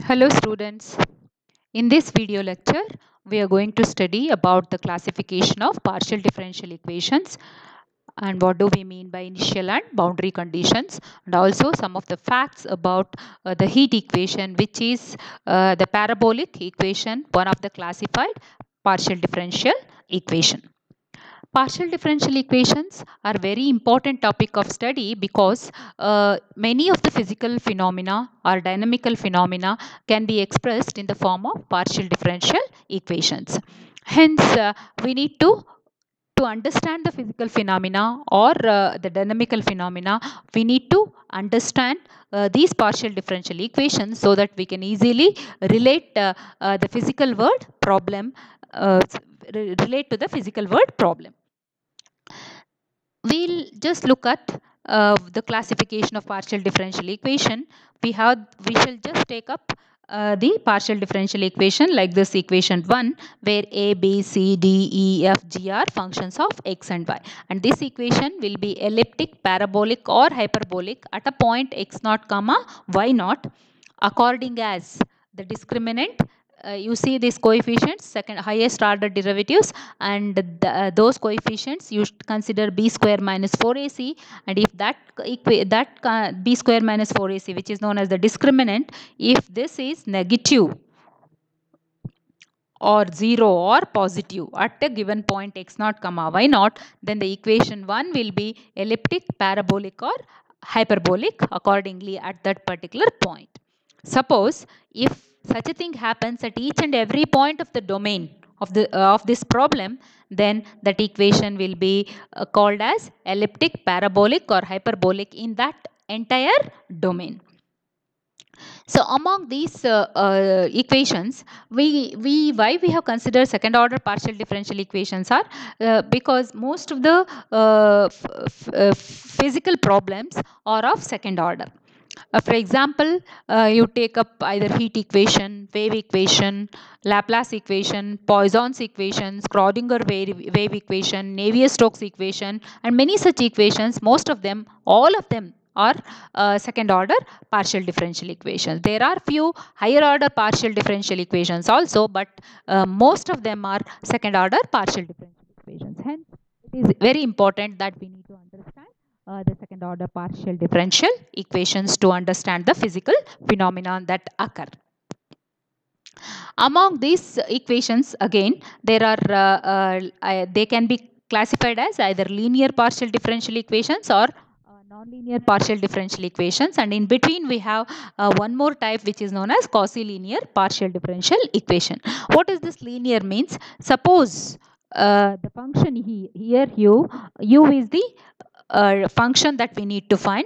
Hello students. In this video lecture, we are going to study about the classification of partial differential equations and what do we mean by initial and boundary conditions, and also some of the facts about the heat equation, which is the parabolic equation, one of the classified partial differential equation. Partial differential equations are very important topic of study because many of the physical phenomena or dynamical phenomena can be expressed in the form of partial differential equations. Hence, we need to understand the physical phenomena or the dynamical phenomena, we need to understand these partial differential equations so that we can easily relate the physical word problem, relate to the physical word problem. We'll just look at the classification of partial differential equation. We shall just take up the partial differential equation like this equation 1, where a, b, c, d, e, f, g are functions of x and y, and this equation will be elliptic, parabolic or hyperbolic at a point x naught comma y naught according as the discriminant, you see these coefficients, second highest order derivatives, and those coefficients you should consider b square minus 4ac, and if b square minus 4ac, which is known as the discriminant, if this is negative or 0 or positive at a given point x naught comma y naught, then the equation 1 will be elliptic, parabolic or hyperbolic accordingly at that particular point. Suppose if such a thing happens at each and every point of the domain of this problem, then that equation will be called as elliptic, parabolic or hyperbolic in that entire domain. So among these equations, why we have considered second order partial differential equations are because most of the physical problems are of second order. For example, you take up either heat equation, wave equation, Laplace equation, Poisson's equation, Schrodinger wave equation, Navier-Stokes equation, and many such equations. Most of them, all of them are second order partial differential equations. There are few higher order partial differential equations also, but most of them are second order partial differential equations. Hence, it is very important that we need to understand the second order partial differential equations to understand the physical phenomenon that occur. Among these equations, again, there are they can be classified as either linear partial differential equations or non-linear partial differential equations, and in between we have one more type which is known as quasi-linear partial differential equation. What is this linear means? Suppose the function here u is the function that we need to find,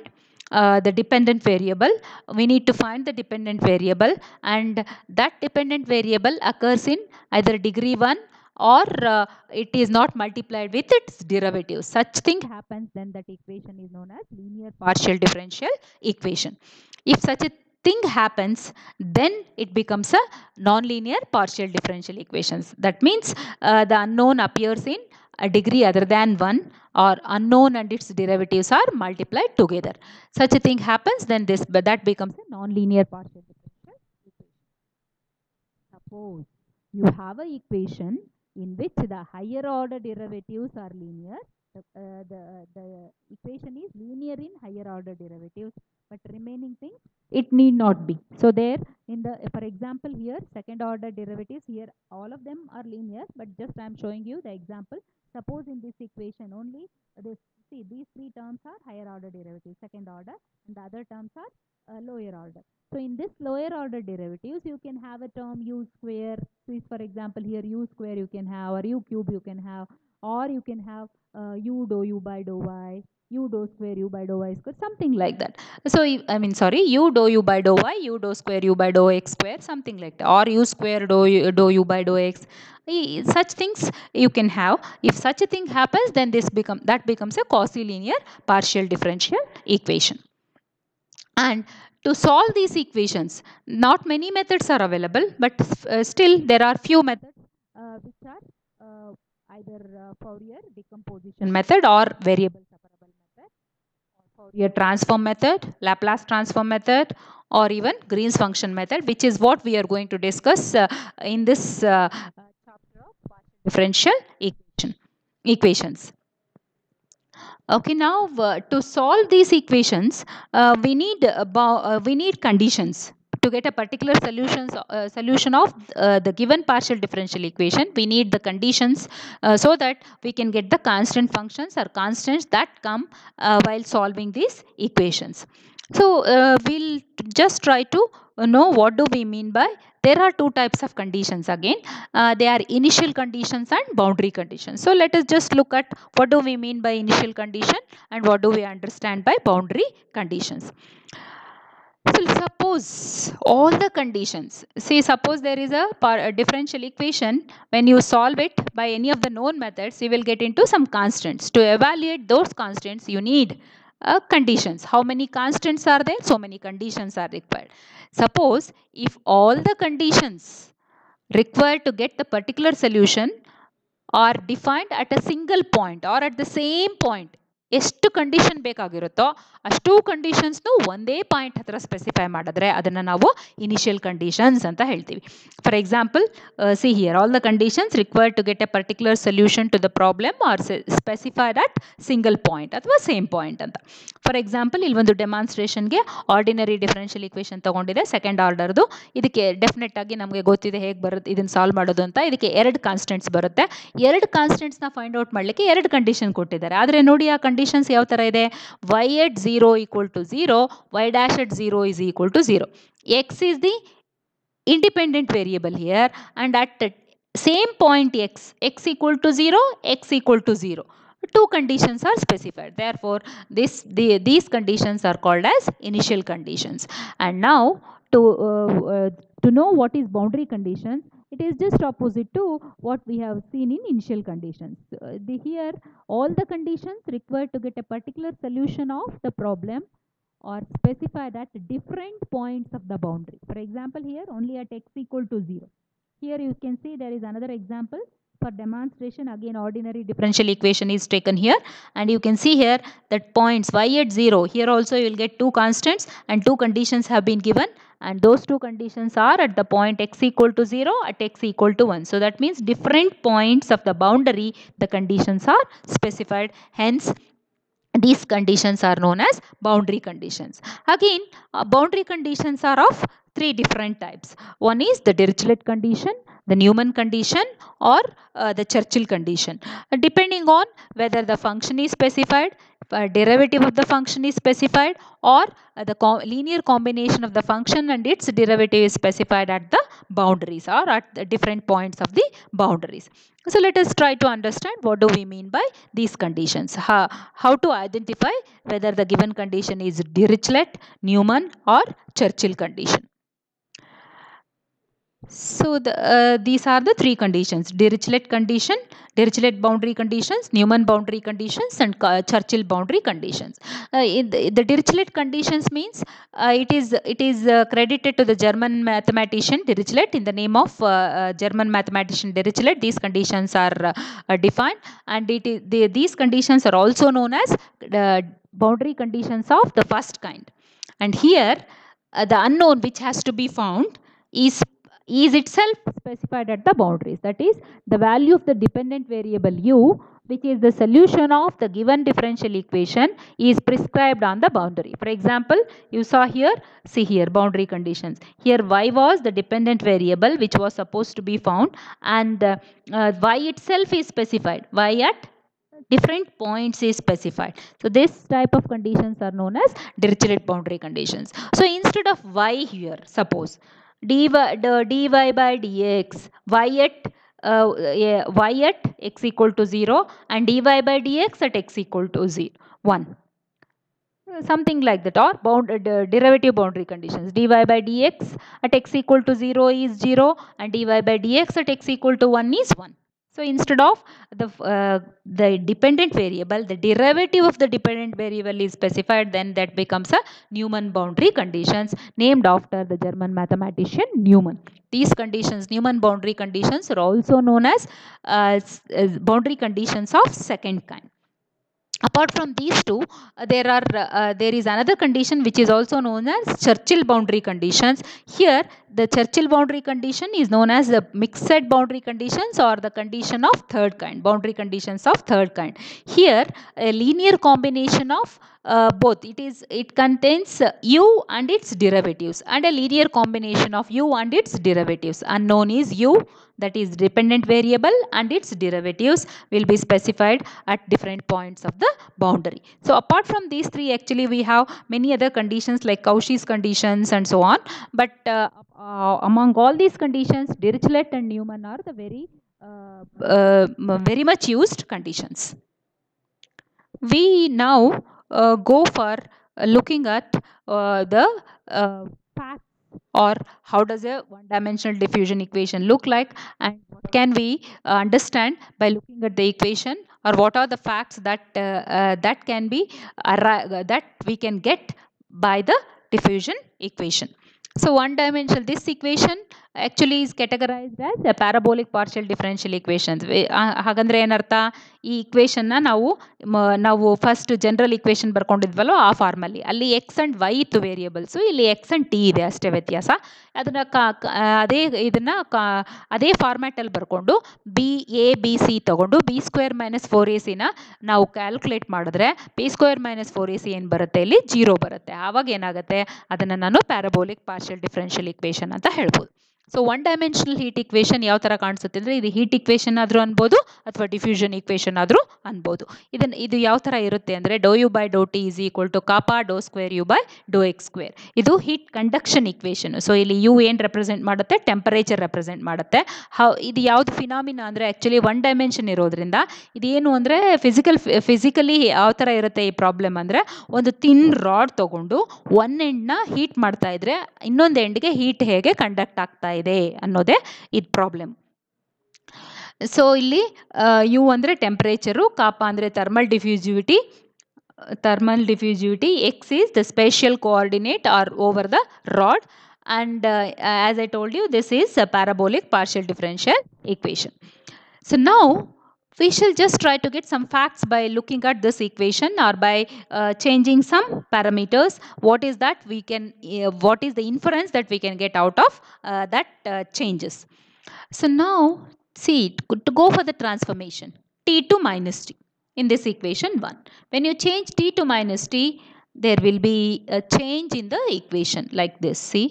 the dependent variable. We need to find the dependent variable, and that dependent variable occurs in either degree 1 or it is not multiplied with its derivative. Such thing happens, then that equation is known as linear partial differential equation. If such a thing happens, then it becomes a non-linear partial differential equations. That means the unknown appears in a degree other than 1, or unknown and its derivatives are multiplied together. Such a thing happens, then that becomes a non-linear partial differential equation. Suppose you have an equation in which the higher order derivatives are linear. The equation is linear in higher order derivatives, but remaining things it need not be. So there in the, for example, here second order derivatives, here all of them are linear, but just I am showing you the example. Suppose in this equation only this, see, these three terms are higher order derivatives, second order, and the other terms are lower order. So in this lower order derivatives, you can have a term u square. So for example, here u square you can have, or u cube you can have, or you can have u dou u by dou y, u dou square u by dou y square, something like that. So I mean, sorry, u dou u by dou y, u dou square u by dou x square, something like that, or u square dou u by dou x. Such things you can have. If such a thing happens, then that becomes a quasi-linear partial differential equation. And to solve these equations, not many methods are available, but still there are few methods which are either Fourier decomposition method or variable separable method, or Fourier transform method, Laplace transform method, or even Green's function method, which is what we are going to discuss in this chapter of partial differential equations. Okay, now to solve these equations, we need conditions. To get a particular solution of the given partial differential equation, we need the conditions so that we can get the constant functions or constants that come while solving these equations. So we'll just try to know what do we mean by. There are two types of conditions again. They are initial conditions and boundary conditions. So let us just look at what do we mean by initial condition and what do we understand by boundary conditions. So suppose all the conditions, suppose there is a differential equation. When you solve it by any of the known methods, you will get into some constants. To evaluate those constants, you need conditions. How many constants are there? So many conditions are required. Suppose if all the conditions required to get the particular solution are defined at a single point or at the same point, ಎಷ್ಟು condition ಬೇಕಾಗಿರುತ್ತೋ ಅಷ್ಟು ಕಂಡೀಷನ್ಸ್ನು ಒಂದೇ point ಹತ್ರ specify ಮಾಡಿದ್ರೆ ಅದನ್ನು ನಾವು initial conditions ಅಂತ ಹೇಳ್ತೀವಿ. For example, see here all the conditions required to get a particular solution to the problem are specified at single point ಅಥವಾ ಸೇಮ್ ಪಾಯಿಂಟ್ ಅಂತ. ಫಾರ್ ಎಕ್ಸಾಂಪಲ್, ಇಲ್ಲಿ ಒಂದು ಡೆಮಾನ್ಸ್ಟ್ರೇಷನ್ಗೆ ಆರ್ಡಿನರಿ ಡಿಫರೆನ್ಷಿಯಲ್ ಇಕ್ವೇಷನ್ ತಗೊಂಡಿದೆ ಸೆಕೆಂಡ್ ಆರ್ಡರ್ದು. ಇದಕ್ಕೆ ಡೆಫಿನೆಟ್ ಆಗಿ ನಮಗೆ ಗೊತ್ತಿದೆ ಹೇಗೆ ಬರುತ್ತೆ ಇದನ್ನು ಸಾಲ್ವ್ ಮಾಡೋದು ಅಂತ. ಇದಕ್ಕೆ ಎರಡು ಕಾನ್ಸ್ಟೆಂಟ್ಸ್ ಬರುತ್ತೆ. ಎರಡು ಕಾನ್ಸ್ಟೆಂಟ್ಸ್ನ ಫೈಂಡ್ ಔಟ್ ಮಾಡಲಿಕ್ಕೆ ಎರಡು ಕಂಡೀಷನ್ ಕೊಟ್ಟಿದ್ದಾರೆ. ಆದರೆ ನೋಡಿ ಆ ಕಂಡೀಷನ್ಸ್ ಯಾವ ಥರ ಇದೆ. y at 0 equal to 0, y dash at 0 is equal to 0. X is the independent variable here, and at same point x equal to 0, x equal to 0. Two conditions are specified. Therefore, these conditions are called as initial conditions. And now to know what is boundary conditions, it is just opposite to what we have seen in initial conditions. Here all the conditions required to get a particular solution of the problem are specified at different points of the boundary. For example, here only at x equal to 0. Here you can see there is another example. For demonstration, again ordinary differential equation is taken here, and you can see here that points y at 0, here also you will get two constants and two conditions have been given, and those two conditions are at the point x equal to 0, at x equal to 1. So that means different points of the boundary the conditions are specified. Hence these conditions are known as boundary conditions. Again, boundary conditions are of three different types. One is the Dirichlet condition, the Newman condition, or the Churchill condition. Depending on whether the function is specified, derivative of the function is specified, or the linear combination of the function and its derivative is specified at the boundaries or at the different points of the boundaries. So let us try to understand what do we mean by these conditions. How to identify whether the given condition is Dirichlet, Newman, or Churchill condition. So these are the three conditions: Dirichlet condition, Dirichlet boundary conditions, Newman boundary conditions, and Churchill boundary conditions. The Dirichlet conditions means it is credited to the German mathematician Dirichlet. In the name of German mathematician Dirichlet, these conditions are defined, and these conditions are also known as boundary conditions of the first kind. And here the unknown which has to be found is itself specified at the boundaries. That is, the value of the dependent variable u, which is the solution of the given differential equation, is prescribed on the boundary. For example, you saw here, see here, boundary conditions. Here y was the dependent variable which was supposed to be found, and y itself is specified. Y at different points is specified. So this type of conditions are known as Dirichlet boundary conditions. So instead of y here, suppose dy by dx, y at x equal to 0 and dy by dx at x equal to 1. Something like that, or derivative boundary conditions. Dy by dx at x equal to 0 is 0 and dy by dx at x equal to 1 is 1. So instead of the dependent variable, the derivative of the dependent variable is specified, then that becomes a Newman boundary conditions, named after the German mathematician Newman. These conditions, Newman boundary conditions, are also known as boundary conditions of second kind. Apart from these two, there is another condition which is also known as Churchill boundary conditions. Here the Churchill boundary condition is known as the mixed boundary conditions or the condition of third kind, boundary conditions of third kind. Here a linear combination of both, it contains u and its derivatives, and a linear combination of u and its derivatives. Unknown is u, that is dependent variable, and its derivatives will be specified at different points of the boundary. So apart from these three, actually we have many other conditions like Cauchy's conditions and so on, but among all these conditions, Dirichlet and Newman are the very much used conditions. We now go for looking at the facts, or how does a one-dimensional diffusion equation look like, and what can we understand by looking at the equation, or what are the facts that can be that we can get by the diffusion equation. So one-dimensional, this equation actually is categorized as a parabolic partial differential equations. ಹಾಗಂದ್ರೆ ಏನರ್ಥ, ಈ equation ನಾವು first general equation ಬರ್ಕೊಂಡಿದ್ವಲ್ಲೋ ಆ ಫಾರ್ಮಲ್ಲಿ, ಅಲ್ಲಿ X and Y ಇತ್ತು ವೇರಿಯೇಬಲ್ಸು, ಇಲ್ಲಿ X and T ಇದೆ ಅಷ್ಟೇ ವ್ಯತ್ಯಾಸ. ಅದನ್ನು ಅದೇ ಫಾರ್ಮ್ಯಾಟಲ್ಲಿ ಬರ್ಕೊಂಡು ಬಿ ತಗೊಂಡು B²-4AC ನಾವು ಕ್ಯಾಲ್ಕುಲೇಟ್ ಮಾಡಿದ್ರೆ B²-4AC ಏನು ಬರುತ್ತೆ, ಇಲ್ಲಿ 0 ಬರುತ್ತೆ. ಆವಾಗ ಏನಾಗುತ್ತೆ, ಅದನ್ನು ನಾನು ಪ್ಯಾರಾಬೋಲಿಕ್ ಪಾರ್ಷಿಯಲ್ ಡಿಫರೆನ್ಷಿಯಲ್ ಇಕ್ವೇಶನ್ ಅಂತ ಹೇಳ್ಬೋದು. So one dimensional heat equation ಯಾವ ಥರ ಕಾಣಿಸುತ್ತೆ ಅಂದರೆ, ಇದು ಹೀಟ್ ಇಕ್ವೇಶನ್ ಆದರೂ ಅನ್ಬೋದು ಅಥವಾ ಡಿಫ್ಯೂಷನ್ ಇಕ್ವೇಶನ್ ಆದರೂ ಅನ್ಬೋದು. ಇದು ಯಾವ ಥರ ಇರುತ್ತೆ ಅಂದರೆ, ∂U/∂T = kappa ∂2U/∂x². ಇದು ಹೀಟ್ ಕಂಡಕ್ಷನ್ ಇಕ್ವೇಶನ್. ಸೊ ಇಲ್ಲಿ ಯು ಏನು ರೆಪ್ರೆಸೆಂಟ್ ಮಾಡುತ್ತೆ, ಟೆಂಪರೇಚರ್ ರೆಪ್ರೆಸೆಂಟ್ ಮಾಡುತ್ತೆ. ಇದು ಯಾವುದು ಫಿನಾಮಿನಾ ಅಂದರೆ, ಆ್ಯಕ್ಚುಲಿ ಒನ್ ಡೈಮೆನ್ಷನ್ ಇರೋದ್ರಿಂದ ಇದೇನು ಅಂದರೆ ಫಿಸಿಕಲಿ ಯಾವ ಥರ ಇರುತ್ತೆ ಈ ಪ್ರಾಬ್ಲಮ್ ಅಂದರೆ, ಒಂದು ಥಿನ್ ರಾಡ್ ತೊಗೊಂಡು ಒನ್ ಎಂಡ್ನ ಹೀಟ್ ಮಾಡ್ತಾ ಇದ್ರೆ ಇನ್ನೊಂದು ಎಂಡ್ಗೆ ಹೀಟ್ ಹೇಗೆ ಕಂಡಕ್ಟ್ ಆಗ್ತಾ ಇದೆ ಅನ್ನೋದೇ ಇದು ಪ್ರಾಬ್ಲಮ್. ಸೊ ಇಲ್ಲಿ ಯು ಅಂದರೆ ಟೆಂಪರೇಚರು, ಕಾಪಾ ಅಂದರೆ thermal diffusivity, x is the spatial coordinate r over the rod, and as I told you, this is a parabolic partial differential equation. So now we shall just try to get some facts by looking at this equation, or by changing some parameters. What is the inference that we can get out of that changes. So now see, to go for the transformation t to minus t in this equation 1, when you change t to minus t, there will be a change in the equation like this. See,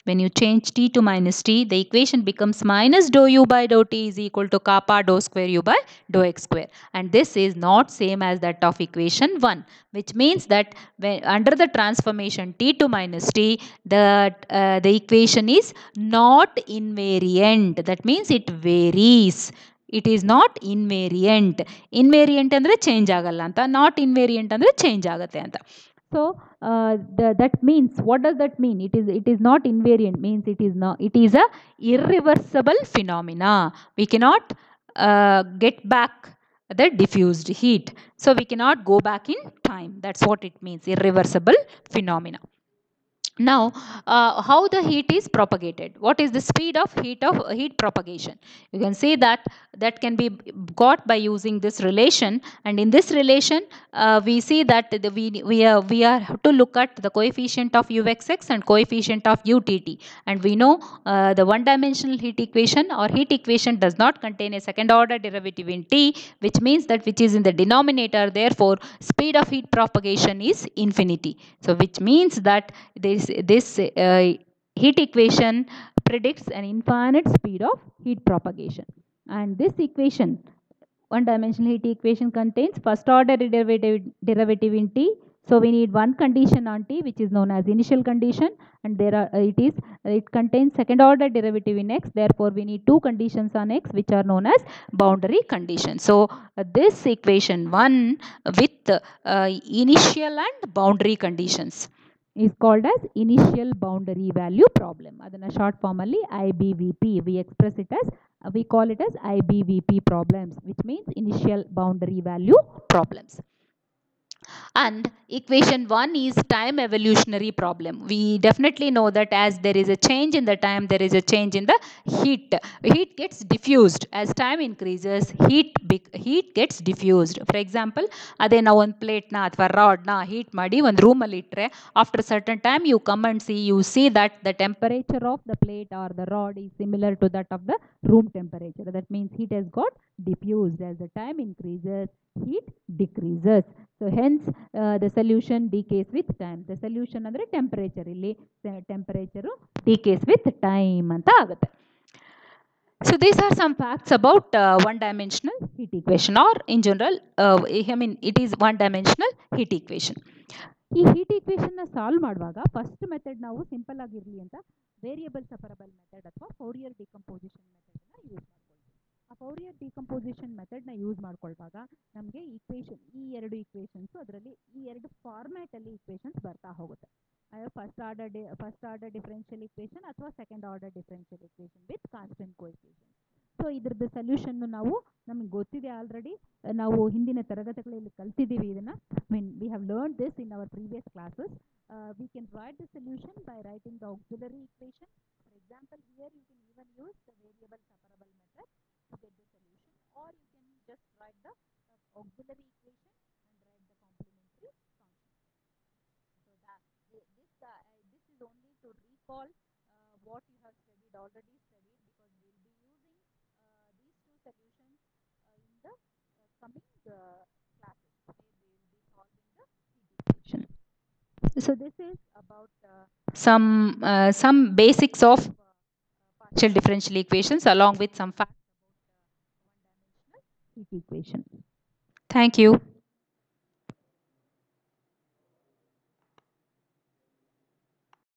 when you change t to minus t, the equation becomes minus ∂U/∂T = kappa ∂2U/∂x². And this is not same as that of equation 1, which means that under the transformation t to minus t, the equation is not invariant. That means it varies. It is not invariant. Invariant ಅಂದರೆ change ಆಗಲ್ಲ ಅಂತ, not ಇನ್ವೇರಿಯಂಟ್ ಅಂದರೆ change ಆಗುತ್ತೆ ಅಂತ. So that means, what does that mean? It is not invariant means it is a irreversible phenomena. We cannot get back the diffused heat. So we cannot go back in time. That's what it means, irreversible phenomena. Now how the heat is propagated, what is the speed of heat propagation? You can see that can be got by using this relation, and in this relation we see that we are to look at the coefficient of Uxx and coefficient of Utt, and we know the one dimensional heat equation or heat equation does not contain a second order derivative in T, which means that which is in the denominator, therefore speed of heat propagation is infinity. So which means that this heat equation predicts an infinite speed of heat propagation. And this equation, one dimensional heat equation, contains first order derivative in T. So we need one condition on T, which is known as initial condition, and it contains second order derivative in X. Therefore we need two conditions on X, which are known as boundary conditions. So this equation 1 with initial and boundary conditions is called as initial boundary value problem. Adana short form alli IBVP, we call it as IBVP problems, which means initial boundary value problems. And equation 1 is time evolutionary problem. We definitely know that as there is a change in the time, there is a change in the heat. Heat gets diffused. As time increases, heat gets diffused. For example, ಅದೇ ನಾವು ಒಂದು ಪ್ಲೇಟ್ನ ಅಥವಾ ರಾಡ್ನ heat ಮಾಡಿ ಒಂದು ರೂಮಲ್ಲಿ ಇಟ್ಟರೆ after a certain time you come and you see that the temperature of the plate or the rod is similar to that of the room temperature. That means heat has got diffused. As the time increases, heat decreases. So hence the solution decays with time. The solution ಅಂದರೆ temperature, ಇಲ್ಲಿ temperature decays with time ಅಂತ ಆಗುತ್ತೆ. So these are some facts about one-dimensional heat equation, or in general, I mean it is one-dimensional heat equation. ಈ heat equation ನ solve ಮಾಡುವಾಗ first method ನಾವು simple ಆಗಿರಲಿ ಅಂತ ವೇರಿಯಬಲ್ ಸಪರಬಲ್ ಮೆಥಡ್ ಅಥವಾ Fourier decomposition ಮೆಥಡ್ನ use ಮಾಡ್ಕೊಳ್ತೀವಿ. ಆ Fourier decomposition ಮೆಥಡ್ನ use ಮಾಡ್ಕೊಳ್ಳುವಾಗ ನಮಗೆ ಈಕ್ವೇಷನ್, ಈ ಎರಡು ಈಕ್ವೇಷನ್ಸು ಅದರಲ್ಲಿ ಈ ಎರಡು ಫಾರ್ಮ್ಯಾಟಲ್ಲಿ ಈಕ್ವೇಷನ್ಸ್ ಬರ್ತಾ ಹೋಗುತ್ತೆ. ಫಸ್ಟ್ ಆರ್ಡರ್ ಡಿಫರೆನ್ಷಿಯಲ್ ಇಕ್ವೇಷನ್ ಅಥವಾ second order differential equation with constant coefficient. So ಇದ್ರದ್ದು ಸೊಲ್ಯೂಷನ್ನು ನಮಗೆ ಗೊತ್ತಿದೆ ಆಲ್ರೆಡಿ. ನಾವು ಹಿಂದಿನ ತರಗತಿಗಳಲ್ಲಿ ಕಲ್ತಿದ್ದೀವಿ ಇದನ್ನು. We have learn this in our previous classes. We can write the solution by writing the auxiliary equation. For example, here you can even use the variable separable method to get the solution, or you can just write the auxiliary equation and write the complementary function. So that this is only to recall what you have already studied, because we will be using these two solutions in the coming classes where we will be solving the heat equation. So this is about some basics of partial differential equations along with some facts about one-dimensional heat equation. Thank you.